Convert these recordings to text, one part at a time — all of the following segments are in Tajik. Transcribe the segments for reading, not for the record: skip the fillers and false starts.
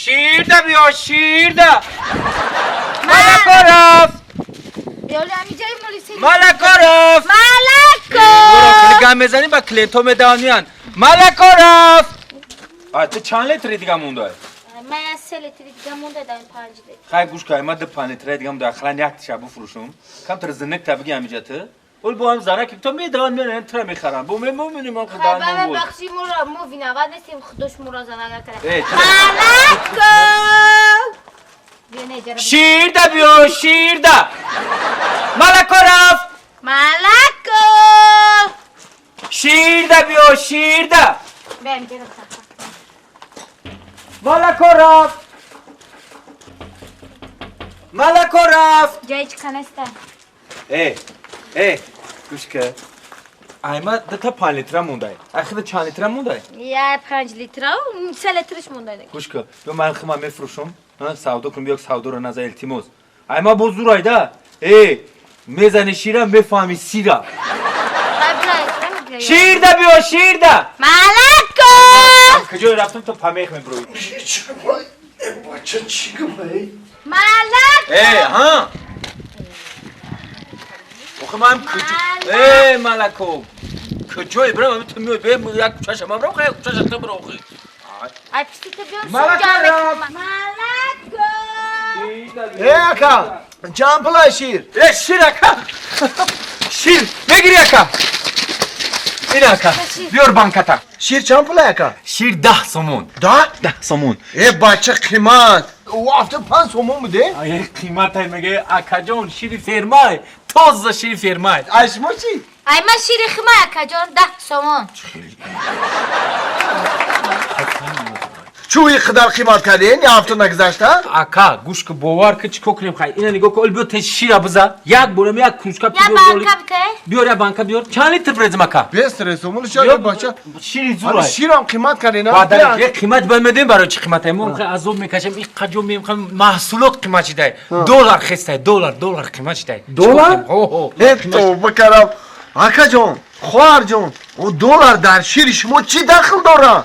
شیر ده بیا شیر ده ملکا رفت یالی همی جای مولی سری ملکا رفت ملکا برو خیلی گم بزنیم با کلینتو مدانیان ملکا رفت تو چند لیتری دیگه مونده من از 3 لیتر دیگه مونده دارم 5 لیتر خیلی گوش که ما 5 لیتر دیگه مونده خلان یک تیشه بفروشم کم تر زنک تبگی همیجا تو اول با هم زنه که تو میدان من تر میخرم بو میمونیم ما خیلی خدان بابا بود بخشی مورا مو وینا بعد نیستیم خودش مورا زنه کرده ای، چرا؟ ملکا بیا نیجاره شیر ده بیا شیر ده ملکا رفت ملکا شیر ده بیا شیر ده بیا اینجا رفت ملکا رفت ملکا رفت جایی چی کنسته ای گوش که ایما تا 5 لیتر مونده اخیر چند لیتر مونده یه 5 لیتر و 3 لیترش مونده دیگه گوش که بیا من خیلی میفروشم سودا کنم بیاک سودا رو نزا التیموس ایما بزرگ ایده میزنی شیرم میفهمی سیرم شیر ده بیا شیر ده ملکا کجای رفتم تو پمیخ میبروی بچه چی گفت ملکا ها آخه من کجا ملکو کجای برم تو میای بهم یک چشم برم خیلی چشم تو برو آخه ای پسی تو بیان ملکا رفت. ملکا اکا چند پلای شیر شیر اکا شیر بگیری اکا این اکا بیار بانکتا شیر چند پلای اکا شیر 10 سومون ده 10 سومون بچه قیمت او هفته 5 سومون بوده آیه قیمت های مگه اکا جان شیر فرمای تازه شیر فرمای اشما چی؟ ای من شیر خیمه اکا جان 10 سومون چوی قدر قیمت کردین یه هفته نگذشته؟ اکا گوش که باور که چیکار کنیم خیلی اینا نگاه کن بیا تا شیر بزا یک برم یک کروشکا یا بانکا بته بیار یا بانکا بیار چند لیتر برزم اکا 20 سومون شاید بچه شیر حالا زورای شیرم قیمت کردین بعد یک قیمت بمیدیم برای چی قیمت های ما عذاب میکشم این قجو میخوام محصولات قیمت چی ده دلار خسته دلار قیمت چی ده دلار؟ تو بکرم اکا جان خوار جان او دلار در شیر شما چی دخل داره؟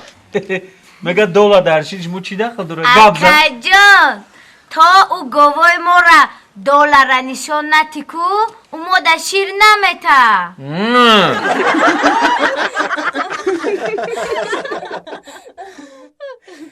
مگه دلار در شیرش مو چی دخل داره گاب زن اکا جان تا او گوای ما را دلار نشان نتیکو او ما در شیر نمیتا